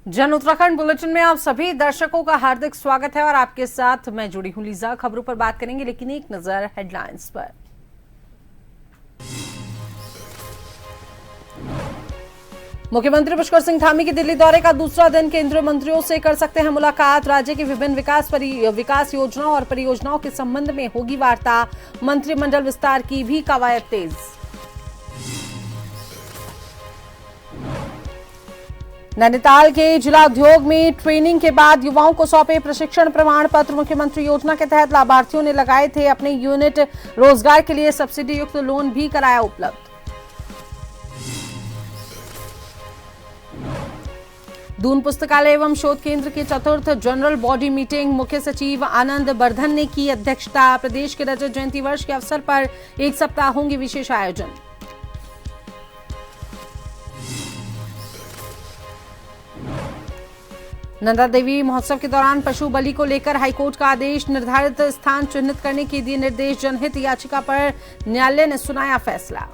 जन उत्तराखंड बुलेटिन में आप सभी दर्शकों का हार्दिक स्वागत है और आपके साथ मैं जुड़ी हूं लीजा। खबरों पर बात करेंगे, लेकिन एक नजर हेडलाइंस पर। मुख्यमंत्री पुष्कर सिंह धामी के दिल्ली दौरे का दूसरा दिन, केंद्रीय मंत्रियों से कर सकते हैं मुलाकात। राज्य की विभिन्न विकास योजनाओं और परियोजनाओं के संबंध में होगी वार्ता। मंत्रिमंडल विस्तार की भी कवायद तेज। नैनीताल के जिला उद्योग में ट्रेनिंग के बाद युवाओं को सौंपे प्रशिक्षण प्रमाण पत्र। मुख्यमंत्री योजना के तहत लाभार्थियों ने लगाए थे अपने यूनिट। रोजगार के लिए सब्सिडी युक्त लोन भी कराया उपलब्ध। दून पुस्तकालय एवं शोध केंद्र की चतुर्थ जनरल बॉडी मीटिंग, मुख्य सचिव आनंद बर्धन ने की अध्यक्षता। प्रदेश के रजत जयंती वर्ष के अवसर पर एक सप्ताह होंगे विशेष आयोजन। नंदा देवी महोत्सव के दौरान पशु बलि को लेकर हाईकोर्ट का आदेश। निर्धारित स्थान चिन्हित करने के दिए निर्देश। जनहित याचिका पर न्यायालय ने सुनाया फैसला।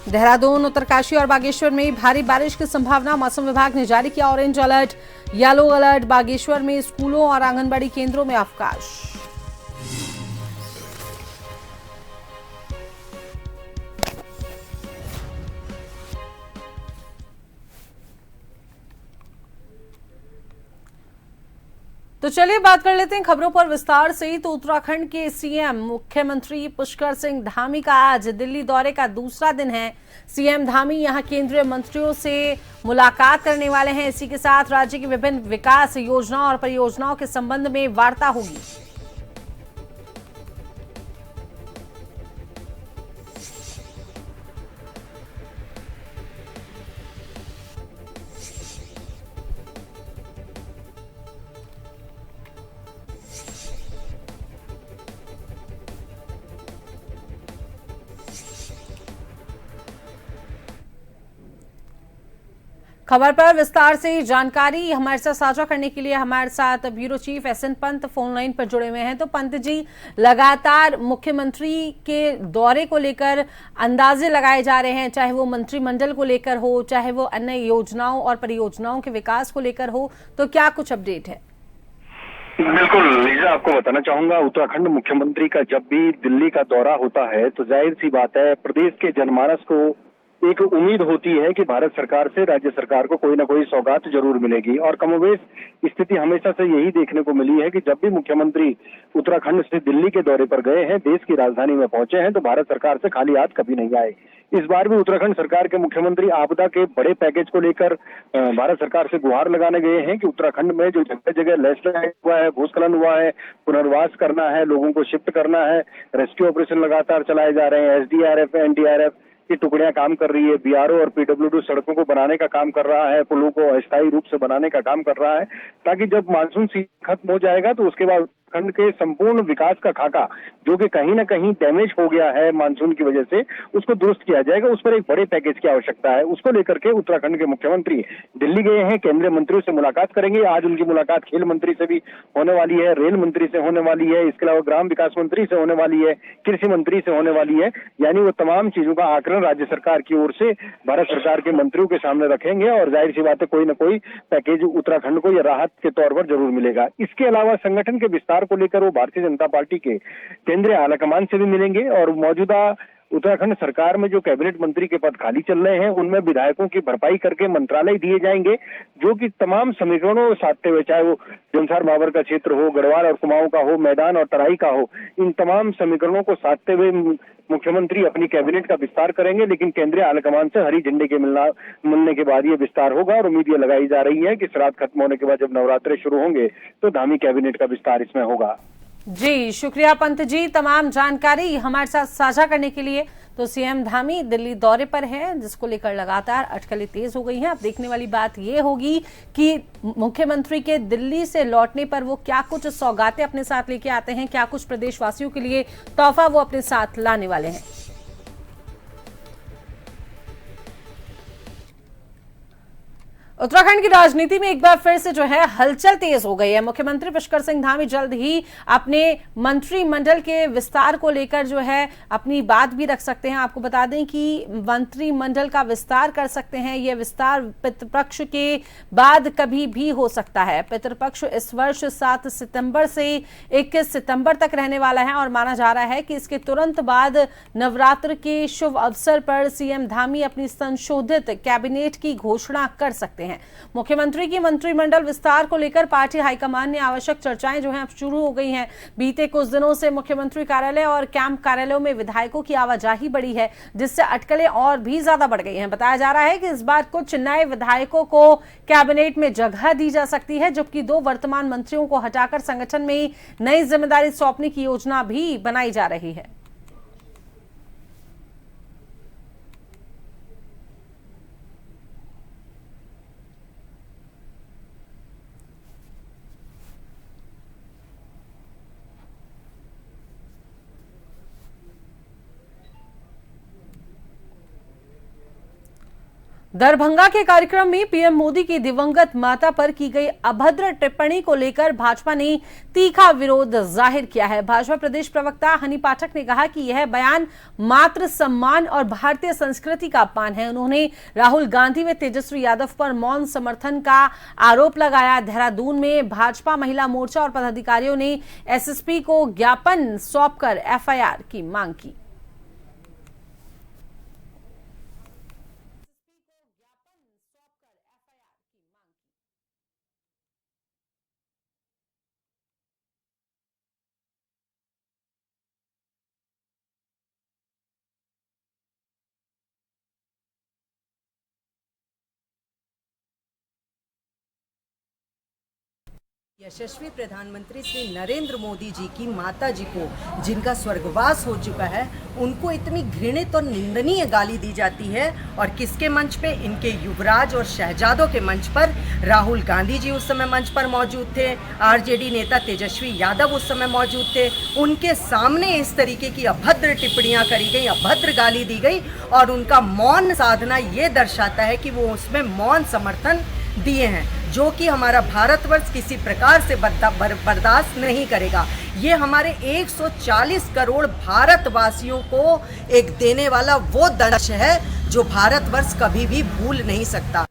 देहरादून, उत्तरकाशी और बागेश्वर में भारी बारिश की संभावना। मौसम विभाग ने जारी किया orange alert, yellow alert. Bageshwar में स्कूलों और आंगनबाड़ी केंद्रों में अवकाश। तो चलिए बात कर लेते हैं खबरों पर विस्तार से। तो उत्तराखंड के सीएम मुख्यमंत्री पुष्कर सिंह धामी का आज दिल्ली दौरे का दूसरा दिन है। सीएम धामी यहां केंद्रीय मंत्रियों से मुलाकात करने वाले हैं। इसी के साथ राज्य की विभिन्न विकास योजनाओं और परियोजनाओं के संबंध में वार्ता होगी। खबर पर विस्तार से जानकारी हमारे साथ साझा करने के लिए हमारे साथ bureau chief SN Pant phone line पर जुड़े हुए हैं। तो पंत जी, लगातार मुख्यमंत्री के दौरे को लेकर अंदाजे लगाए जा रहे हैं, चाहे वो मंत्रिमंडल को लेकर हो, चाहे वो अन्य योजनाओं और परियोजनाओं के विकास को लेकर हो, तो क्या कुछ अपडेट है? बिल्कुल लीजा, आपको बताना चाहूंगा, उत्तराखंड मुख्यमंत्री का जब भी दिल्ली का दौरा होता है तो जाहिर सी बात है प्रदेश के जनमानस को एक उम्मीद होती है कि भारत सरकार से राज्य सरकार को कोई ना कोई सौगात जरूर मिलेगी। और कमोबेश स्थिति हमेशा से यही देखने को मिली है कि जब भी मुख्यमंत्री उत्तराखंड से दिल्ली के दौरे पर गए हैं, देश की राजधानी में पहुंचे हैं, तो भारत सरकार से खाली हाथ कभी नहीं आए। इस बार भी उत्तराखंड सरकार के मुख्यमंत्री आपदा के बड़े पैकेज को लेकर भारत सरकार से गुहार लगाने गए हैं कि उत्तराखंड में जो जगह जगह लैंडस्लाइड हुआ है, भूस्खलन हुआ है, पुनर्वास करना है, लोगों को शिफ्ट करना है, रेस्क्यू ऑपरेशन लगातार चलाए जा रहे हैं, एसडीआरएफ एनडीआरएफ की टुकड़ियां काम कर रही है, बीआरओ और पीडब्ल्यूडी सड़कों को बनाने का काम कर रहा है, पुलों को अस्थायी रूप से बनाने का काम कर रहा है, ताकि जब मानसून सीजन खत्म हो जाएगा तो उसके बाद उत्तराखंड के संपूर्ण विकास का खाका जो कि कहीं ना कहीं डैमेज हो गया है मानसून की वजह से, उसको दुरुस्त किया जाएगा। उस पर एक बड़े पैकेज की आवश्यकता है। उसको लेकर के उत्तराखंड के मुख्यमंत्री दिल्ली गए हैं, केंद्रीय मंत्रियों से मुलाकात करेंगे। आज उनकी मुलाकात खेल मंत्री से भी होने वाली है, रेल मंत्री से होने वाली है, इसके अलावा ग्राम विकास मंत्री से होने वाली है, कृषि मंत्री से होने वाली है। यानी वो तमाम चीजों का आकलन राज्य सरकार की ओर से भारत सरकार के मंत्रियों के सामने रखेंगे और जाहिर सी बात है कोई ना कोई पैकेज उत्तराखंड को या राहत के तौर पर जरूर मिलेगा। इसके अलावा संगठन के विस्तार को लेकर वो भारतीय जनता पार्टी के केंद्रीय आलाकमान से भी मिलेंगे और मौजूदा उत्तराखंड सरकार में जो कैबिनेट मंत्री के पद खाली चल रहे हैं उनमें विधायकों की भरपाई करके मंत्रालय दिए जाएंगे, जो कि तमाम समीकरणों को साधते हुए, चाहे वो जमसार बाबर का क्षेत्र हो, गढ़वाल और कुमाऊं का हो, मैदान और तराई का हो, इन तमाम समीकरणों को साधते हुए मुख्यमंत्री अपनी कैबिनेट का विस्तार करेंगे। लेकिन केंद्रीय आलाकमान से हरी झंडे के मिलने के बाद ये विस्तार होगा और उम्मीद ये लगाई जा रही है कि श्राद्ध खत्म होने के बाद जब नवरात्रे शुरू होंगे तो धामी कैबिनेट का विस्तार इसमें होगा। जी शुक्रिया पंत जी, तमाम जानकारी हमारे साथ साझा करने के लिए। तो सीएम धामी दिल्ली दौरे पर है, जिसको लेकर लगातार अटकलें तेज हो गई हैं। अब देखने वाली बात यह होगी कि मुख्यमंत्री के दिल्ली से लौटने पर वो क्या कुछ सौगातें अपने साथ लेके आते हैं, क्या कुछ प्रदेशवासियों के लिए तोहफा वो अपने साथ लाने वाले हैं। उत्तराखंड की राजनीति में एक बार फिर से जो है हलचल तेज हो गई है। मुख्यमंत्री पुष्कर सिंह धामी जल्द ही अपने मंत्रिमंडल के विस्तार को लेकर जो है अपनी बात भी रख सकते हैं। आपको बता दें कि मंत्रिमंडल का विस्तार कर सकते हैं। यह विस्तार पितृपक्ष के बाद कभी भी हो सकता है। पितृपक्ष इस वर्ष 7 सितंबर से 21 सितंबर तक रहने वाला है और माना जा रहा है कि इसके तुरंत बाद नवरात्र के शुभ अवसर पर सीएम धामी अपनी संशोधित कैबिनेट की घोषणा कर सकते हैं। मुख्यमंत्री की मंत्रिमंडल विस्तार को लेकर पार्टी हाईकमान ने आवश्यक चर्चाएं जो हैं अब शुरू हो गई हैं। बीते कुछ दिनों से मुख्यमंत्री कार्यालय और कैंप कार्यालयों में विधायकों की आवाजाही बढ़ी है, जिससे अटकलें और भी ज्यादा बढ़ गई हैं। बताया जा रहा है कि इस बार कुछ नए विधायकों को कैबिनेट में जगह दी जा सकती है, जबकि 2 वर्तमान मंत्रियों को हटाकर संगठन में नई जिम्मेदारी सौंपने की योजना भी बनाई जा रही है। दरभंगा के कार्यक्रम में पीएम मोदी की दिवंगत माता पर की गई अभद्र टिप्पणी को लेकर भाजपा ने तीखा विरोध जाहिर किया है। भाजपा प्रदेश प्रवक्ता हनी पाठक ने कहा कि यह बयान मातृ सम्मान और भारतीय संस्कृति का अपमान है। उन्होंने राहुल गांधी व तेजस्वी यादव पर मौन समर्थन का आरोप लगाया। देहरादून में भाजपा महिला मोर्चा और पदाधिकारियों ने एसएसपी को ज्ञापन सौंपकर एफआईआर की मांग की। यशस्वी प्रधानमंत्री श्री नरेंद्र मोदी जी की माता जी को, जिनका स्वर्गवास हो चुका है, उनको इतनी घृणित और निंदनीय गाली दी जाती है। और किसके मंच पे? इनके युवराज और शहजादों के मंच पर। राहुल गांधी जी उस समय मंच पर मौजूद थे, आरजेडी नेता तेजस्वी यादव उस समय मौजूद थे। उनके सामने इस तरीके की अभद्र टिप्पणियां करी गई, अभद्र गाली दी गई और उनका मौन साधना ये दर्शाता है कि वो उसमें मौन समर्थन दिए हैं, जो कि हमारा भारतवर्ष किसी प्रकार से बर्दाश्त नहीं करेगा। ये हमारे 140 करोड़ भारतवासियों को एक देने वाला वो दंश है जो भारतवर्ष कभी भी भूल नहीं सकता।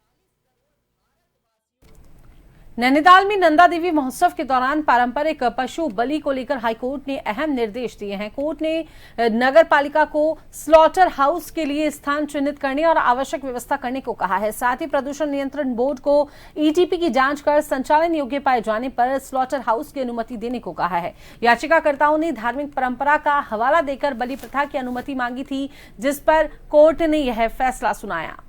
नैनीताल में नंदा देवी महोत्सव के दौरान पारंपरिक पशु बलि को लेकर हाईकोर्ट ने अहम निर्देश दिए हैं। कोर्ट ने नगर पालिका को स्लॉटर हाउस के लिए स्थान चिन्हित करने और आवश्यक व्यवस्था करने को कहा है। साथ ही प्रदूषण नियंत्रण बोर्ड को ईटीपी की जांच कर संचालन योग्य पाए जाने पर स्लॉटर हाउस की अनुमति देने को कहा है। याचिकाकर्ताओं ने धार्मिक परंपरा का हवाला देकर बलि प्रथा की अनुमति मांगी थी, जिस पर कोर्ट ने यह फैसला सुनाया।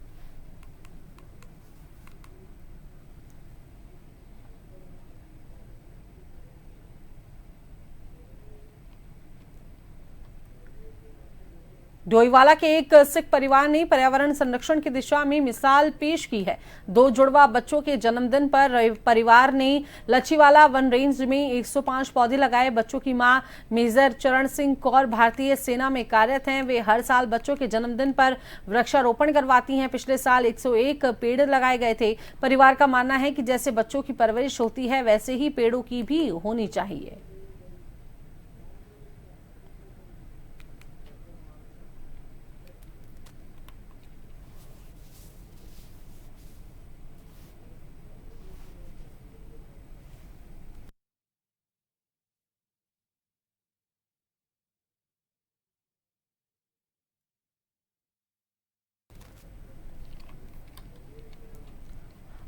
डोईवाला के एक सिख परिवार ने पर्यावरण संरक्षण की दिशा में मिसाल पेश की है। 2 जुड़वा बच्चों के जन्मदिन पर परिवार ने लच्छीवाला वन रेंज में 105 पौधे लगाए। बच्चों की मां मेजर चरण सिंह कौर भारतीय सेना में कार्यरत हैं। वे हर साल बच्चों के जन्मदिन पर वृक्षारोपण करवाती हैं। पिछले साल 101 पेड़ लगाए गए थे। परिवार का मानना है कि जैसे बच्चों की परवरिश होती है, वैसे ही पेड़ों की भी होनी चाहिए।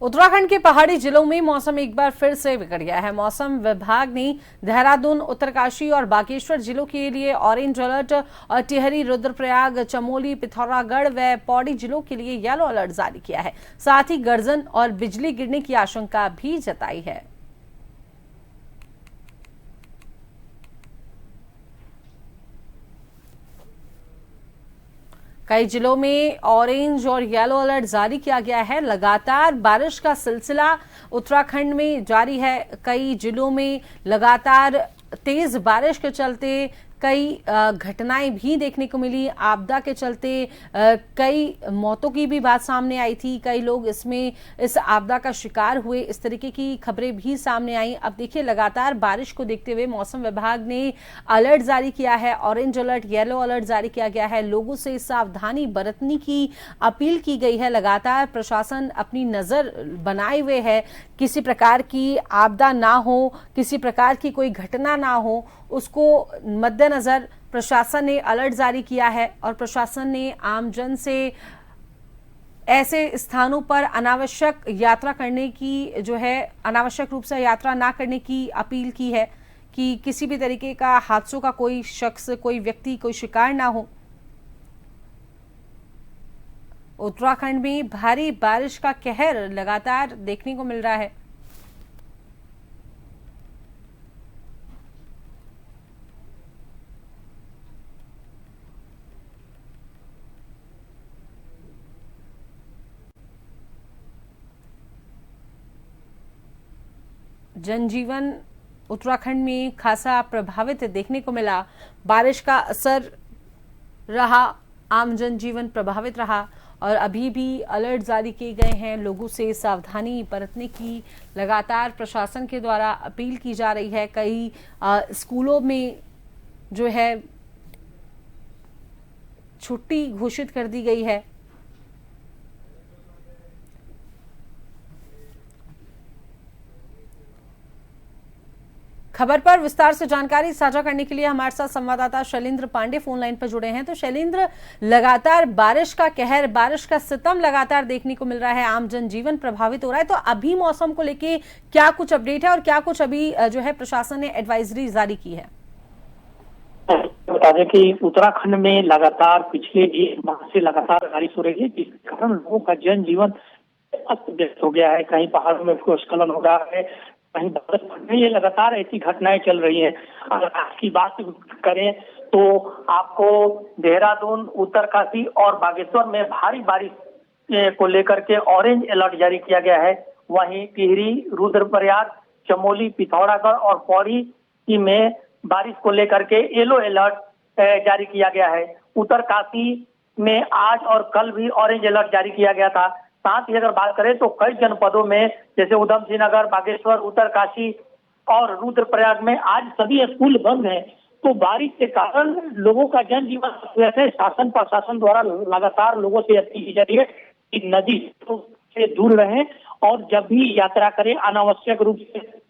उत्तराखंड के पहाड़ी जिलों में मौसम एक बार फिर से बिगड़ गया है। मौसम विभाग ने देहरादून, उत्तरकाशी और बागेश्वर जिलों के लिए ऑरेंज अलर्ट और टिहरी, रुद्रप्रयाग, चमोली, पिथौरागढ़ व पौड़ी जिलों के लिए येलो अलर्ट जारी किया है। साथ ही गर्जन और बिजली गिरने की आशंका भी जताई है। कई जिलों में ऑरेंज और येलो अलर्ट जारी किया गया है। लगातार बारिश का सिलसिला उत्तराखंड में जारी है। कई जिलों में लगातार तेज बारिश के चलते कई घटनाएं भी देखने को मिली। आपदा के चलते कई मौतों की भी बात सामने आई थी, कई लोग इस आपदा का शिकार हुए, इस तरीके की खबरें भी सामने आई। अब देखिए, लगातार बारिश को देखते हुए मौसम विभाग ने अलर्ट जारी किया है, ऑरेंज अलर्ट, येलो अलर्ट जारी किया गया है। लोगों से सावधानी बरतने की अपील की गई है। लगातार प्रशासन अपनी नजर बनाए हुए है, किसी प्रकार की आपदा ना हो, किसी प्रकार की कोई घटना ना हो, उसको मद्देनजर प्रशासन ने अलर्ट जारी किया है। और प्रशासन ने आमजन से ऐसे स्थानों पर अनावश्यक यात्रा करने की अनावश्यक रूप से यात्रा ना करने की अपील की है कि किसी भी तरीके का हादसों का कोई शख्स, कोई व्यक्ति, कोई शिकार ना हो। उत्तराखंड में भारी बारिश का कहर लगातार देखने को मिल रहा है। जनजीवन उत्तराखंड में खासा प्रभावित देखने को मिला। बारिश का असर रहा, आम जनजीवन प्रभावित रहा और अभी भी अलर्ट जारी किए गए हैं। लोगों से सावधानी बरतने की लगातार प्रशासन के द्वारा अपील की जा रही है। कई स्कूलों में छुट्टी घोषित कर दी गई है। खबर पर विस्तार से जानकारी साझा करने के लिए हमारे साथ संवाददाता शैलेंद्र पांडे फोन लाइन पर जुड़े हैं। तो शैलेंद्र, लगातार बारिश का कहर, बारिश का सितम लगातार देखने को मिल रहा है, आम जनजीवन प्रभावित हो रहा है। तो अभी मौसम को लेके क्या कुछ अपडेट है और क्या कुछ अभी प्रशासन ने एडवाइजरी जारी की है? बता दें कि उत्तराखंड में लगातार पिछले एक माह से लगातार बारिश हो रही है, जिसके कारण लोगों का जनजीवन अस्त व्यस्त हो गया है। कहीं पहाड़ों में भूस्खलन हो रहा है, कहीं बारिश पड़ रही है, लगातार ऐसी घटनाएं चल रही हैं। अगर आज की बात करें तो आपको देहरादून, उत्तरकाशी और बागेश्वर में भारी बारिश को लेकर के ऑरेंज अलर्ट जारी किया गया है। वहीं टिहरी, रुद्रप्रयाग, चमोली, पिथौरागढ़ और पौड़ी में बारिश को लेकर के येलो अलर्ट जारी किया गया है। उत्तरकाशी में आज और कल भी ऑरेंज अलर्ट जारी किया गया था। साथ ही अगर बात करें तो कई जनपदों में जैसे उधम सिंह नगर, बागेश्वर, उत्तरकाशी और रुद्रप्रयाग में आज सभी स्कूल बंद हैं। तो बारिश के कारण लोगों का जनजीवन वैसे शासन प्रशासन द्वारा लगातार लोगों से अपील की जा रही है कि नदी से दूर रहें और जब भी यात्रा करें अनावश्यक रूप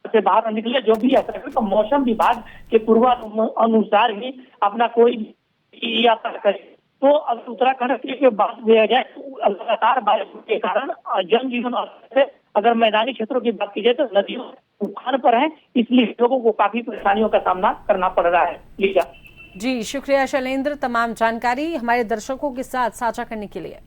से बाहर न निकले। जो भी यात्रा करें तो मौसम विभाग के पूर्वानुसार ही अपना कोई यात्रा करें। तो अगर उत्तराखंड की बात किया जाए तो लगातार बारिश के कारण जनजीवन, अगर मैदानी क्षेत्रों की बात की जाए तो नदियों उफान पर है, इसलिए लोगों को काफी परेशानियों का सामना करना पड़ रहा है। लीजा जी, शुक्रिया शैलेंद्र, तमाम जानकारी हमारे दर्शकों के साथ साझा करने के लिए।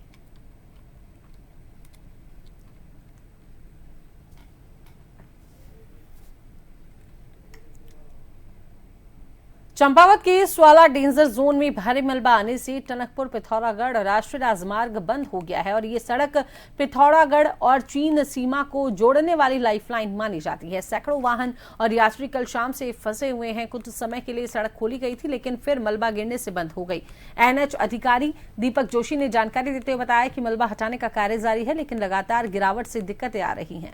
चंपावत के स्वाला डेंजर जोन में भारी मलबा आने से टनकपुर पिथौरागढ़ राष्ट्रीय राजमार्ग बंद हो गया है और ये सड़क पिथौरागढ़ और चीन सीमा को जोड़ने वाली लाइफलाइन मानी जाती है। सैकड़ों वाहन और यात्री कल शाम से फंसे हुए हैं। कुछ समय के लिए सड़क खोली गई थी, लेकिन फिर मलबा गिरने से बंद हो गई। एनएच अधिकारी दीपक जोशी ने जानकारी देते हुए बताया कि मलबा हटाने का कार्य जारी है, लेकिन लगातार गिरावट से दिक्कतें आ रही हैं।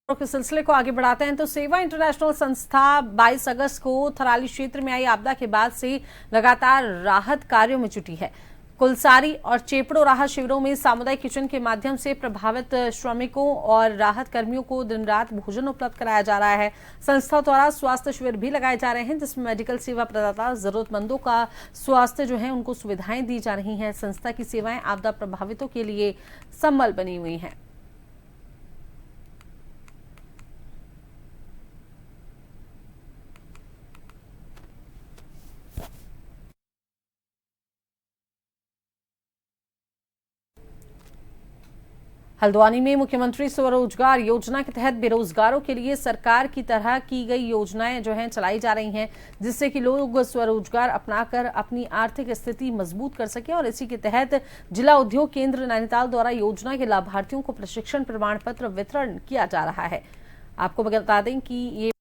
के सिलसिले को आगे बढ़ाते हैं तो सेवा इंटरनेशनल संस्था 22 अगस्त को थराली क्षेत्र में आई आपदा के बाद से लगातार राहत कार्यों में जुटी है। कुलसारी और चेपड़ो राहत शिविरों में सामुदायिक किचन के माध्यम से प्रभावित श्रमिकों और राहत कर्मियों को दिन रात भोजन उपलब्ध कराया जा रहा है। संस्था द्वारा स्वास्थ्य शिविर भी लगाए जा रहे हैं, जिसमें मेडिकल सेवा प्रदाता जरूरतमंदों का स्वास्थ्य उनको सुविधाएं दी जा रही हैं। संस्था की सेवाएं आपदा प्रभावितों के लिए संबल बनी हुई हैं। हल्द्वानी में मुख्यमंत्री स्वरोजगार योजना के तहत बेरोजगारों के लिए सरकार की तरह की गई योजनाएं जो हैं चलाई जा रही हैं, जिससे कि लोग स्वरोजगार अपनाकर अपनी आर्थिक स्थिति मजबूत कर सके। और इसी के तहत जिला उद्योग केंद्र नैनीताल द्वारा योजना के लाभार्थियों को प्रशिक्षण प्रमाण पत्र वितरण किया जा रहा है। आपको बता दें कि ये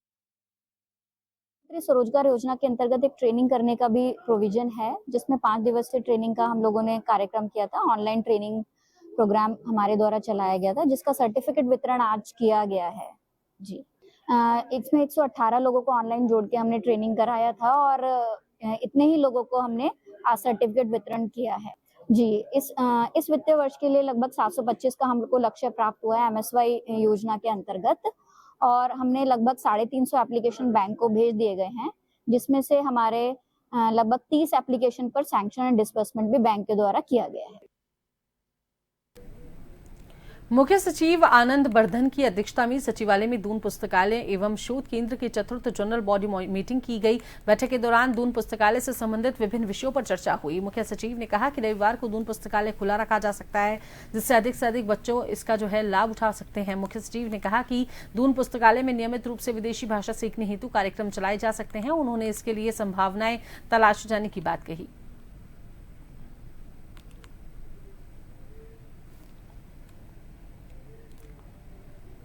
स्वरोजगार योजना के अंतर्गत एक ट्रेनिंग करने का भी प्रोविजन है, जिसमें 5 दिवसीय ट्रेनिंग का हम लोगों ने कार्यक्रम किया था। ऑनलाइन ट्रेनिंग प्रोग्राम हमारे द्वारा चलाया गया था, जिसका सर्टिफिकेट वितरण आज किया गया है जी। इसमें 118 लोगों को ऑनलाइन जोड़ के हमने ट्रेनिंग कराया था और इतने ही लोगों को हमने आज सर्टिफिकेट वितरण किया है जी। इस वित्तीय वर्ष के लिए लगभग 725 का हमको लक्ष्य प्राप्त हुआ है MSY योजना के अंतर्गत, और हमने लगभग 350 एप्लीकेशन बैंक को भेज दिए गए हैं, जिसमें से हमारे लगभग 30 एप्लीकेशन पर सैंक्शन एंड डिस्बर्समेंट भी बैंक के द्वारा किया गया है। मुख्य सचिव आनंद वर्धन की अध्यक्षता में सचिवालय में दून पुस्तकालय एवं शोध केंद्र की 4th जनरल बॉडी मीटिंग की गई। बैठक के दौरान दून पुस्तकालय से संबंधित विभिन्न विषयों पर चर्चा हुई। मुख्य सचिव ने कहा कि रविवार को दून पुस्तकालय खुला रखा जा सकता है, जिससे अधिक से अधिक बच्चों इसका जो है लाभ उठा सकते हैं। मुख्य सचिव ने कहा कि दून पुस्तकालय में नियमित रूप से विदेशी भाषा सीखने हेतु कार्यक्रम चलाए जा सकते हैं। उन्होंने इसके लिए संभावनाएं तलाशी जाने की बात कही।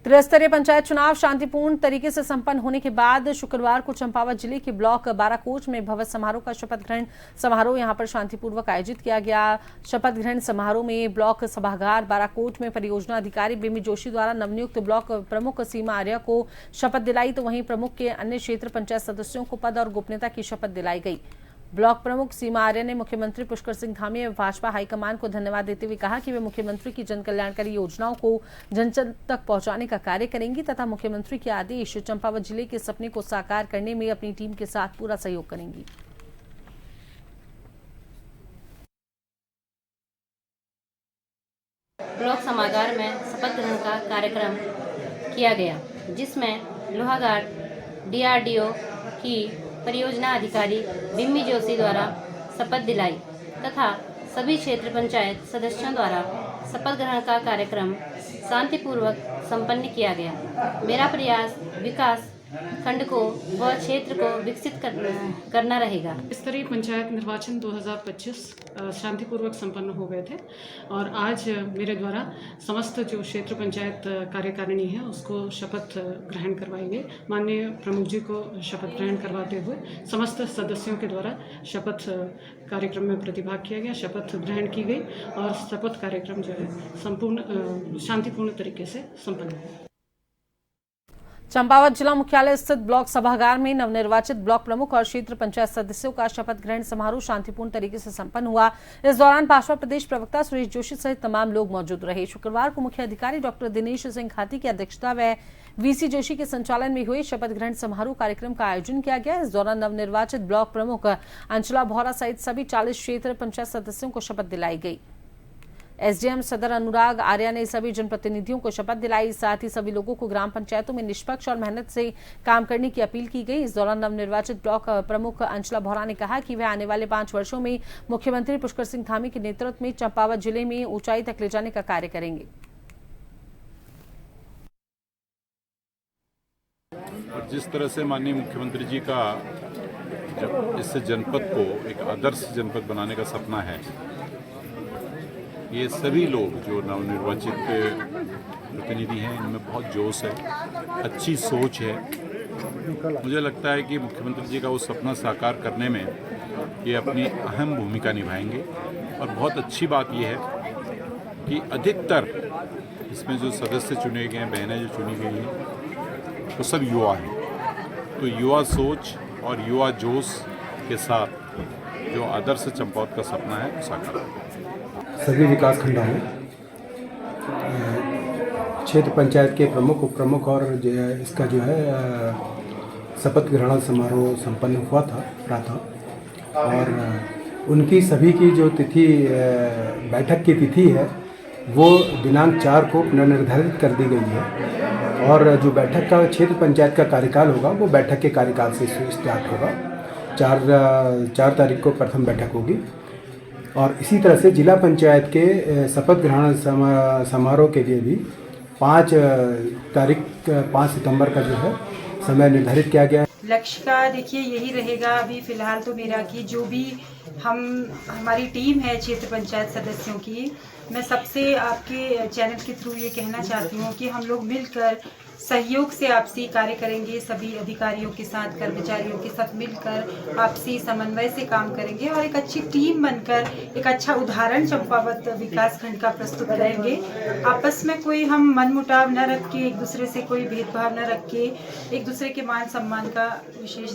त्रिस्तरीय पंचायत चुनाव शांतिपूर्ण तरीके से संपन्न होने के बाद शुक्रवार को चंपावत जिले के ब्लॉक बाराकोट में भव्य समारोह का शपथ ग्रहण समारोह यहां पर शांतिपूर्वक आयोजित किया गया। शपथ ग्रहण समारोह में ब्लॉक सभागार बाराकोट में परियोजना अधिकारी बिमी जोशी द्वारा नवनियुक्त ब्लॉक प्रमुख सीमा आर्य को शपथ दिलाई, तो वहीं प्रमुख के अन्य क्षेत्र पंचायत सदस्यों को पद और गोपनीयता की शपथ दिलाई गई। ब्लॉक प्रमुख सीमा आर्य ने मुख्यमंत्री पुष्कर सिंह धामी एवं भाजपा हाईकमान को धन्यवाद देते हुए कहा कि वे मुख्यमंत्री की जन कल्याणकारी योजनाओं को जन जन तक पहुंचाने का कार्य करेंगी तथा मुख्यमंत्री के आदेश चंपावत जिले के सपने को साकार करने में अपनी टीम के साथ पूरा सहयोग करेंगी। ब्लॉक सभागार में शपथ ग्रहण का कार्यक्रम किया गया, जिसमें लोहाघाट DRDO की परियोजना अधिकारी बिम्मी जोशी द्वारा शपथ दिलाई तथा सभी क्षेत्र पंचायत सदस्यों द्वारा शपथ ग्रहण का कार्यक्रम शांतिपूर्वक संपन्न किया गया। मेरा प्रयास विकास खंड को व क्षेत्र को विकसित करना रहेगा। स्तरीय पंचायत निर्वाचन 2025 शांतिपूर्वक संपन्न हो गए थे और आज मेरे द्वारा समस्त जो क्षेत्र पंचायत कार्यकारिणी है उसको शपथ ग्रहण करवाई गई। माननीय प्रमुख जी को शपथ ग्रहण करवाते हुए समस्त सदस्यों के द्वारा शपथ कार्यक्रम में प्रतिभाग किया गया, शपथ ग्रहण की गई और शपथ कार्यक्रम जो है संपूर्ण शांतिपूर्ण तरीके से संपन्न हुआ। चंपावत जिला मुख्यालय स्थित ब्लॉक सभागार में नवनिर्वाचित ब्लॉक प्रमुख और क्षेत्र पंचायत सदस्यों का शपथ ग्रहण समारोह शांतिपूर्ण तरीके से संपन्न हुआ। इस दौरान भाजपा प्रदेश प्रवक्ता सुरेश जोशी सहित तमाम लोग मौजूद रहे। शुक्रवार को मुख्य अधिकारी डॉक्टर दिनेश सिंह खाती की अध्यक्षता व VC जोशी के संचालन में हुए शपथ ग्रहण समारोह कार्यक्रम का आयोजन किया गया। इस दौरान नवनिर्वाचित ब्लॉक प्रमुख अंचला भौरा सहित सभी 40 क्षेत्र पंचायत सदस्यों को शपथ दिलाई गई। SDM सदर अनुराग आर्या ने सभी जनप्रतिनिधियों को शपथ दिलाई। साथ ही सभी लोगों को ग्राम पंचायतों में निष्पक्ष और मेहनत से काम करने की अपील की गई। इस दौरान नवनिर्वाचित ब्लॉक प्रमुख अंचला भौरा ने कहा कि वे आने वाले 5 वर्षों में मुख्यमंत्री पुष्कर सिंह धामी के नेतृत्व में चंपावत जिले में ऊंचाई तक ले जाने का कार्य करेंगे। और जिस तरह से माननीय मुख्यमंत्री जी का इस जनपद को एक आदर्श जनपद बनाने का सपना है, ये सभी लोग जो नवनिर्वाचित प्रतिनिधि हैं इनमें बहुत जोश है, अच्छी सोच है। मुझे लगता है कि मुख्यमंत्री जी का वो सपना साकार करने में ये अपनी अहम भूमिका निभाएंगे। और बहुत अच्छी बात ये है कि अधिकतर इसमें जो सदस्य चुने गए हैं, बहनें जो चुनी गई हैं, वो सब युवा हैं। तो युवा सोच और युवा जोश के साथ जो आदर्श चंपावत का सपना है वो साकार होगा। सभी विकास खंडों में क्षेत्र पंचायत के प्रमुख उप प्रमुख और इसका जो है शपथ ग्रहण समारोह संपन्न हुआ था प्रातः, और उनकी सभी की जो तिथि बैठक की तिथि है वो दिनांक 4 को पुनर्निर्धारित कर दी गई है। और जो बैठक का क्षेत्र पंचायत का कार्यकाल होगा वो बैठक के कार्यकाल से स्टार्ट होगा। 4 तारीख को प्रथम बैठक होगी और इसी तरह से जिला पंचायत के शपथ ग्रहण समारोह के लिए भी 5 सितंबर का जो है समय निर्धारित किया गया है। लक्ष्य का देखिए यही रहेगा अभी फ़िलहाल तो मेरा कि जो भी हमारी टीम है क्षेत्र पंचायत सदस्यों की, मैं सबसे आपके चैनल के थ्रू ये कहना चाहती हूँ कि हम लोग मिलकर सहयोग से आपसी कार्य करेंगे, सभी अधिकारियों के साथ, कर्मचारियों के साथ मिलकर आपसी समन्वय से काम करेंगे और एक अच्छी टीम बनकर एक अच्छा उदाहरण चंपावत विकास खंड का प्रस्तुत करेंगे। आपस में कोई हम मनमुटाव न रख के, एक दूसरे से कोई भेदभाव न रख के, एक दूसरे के मान सम्मान का विशेष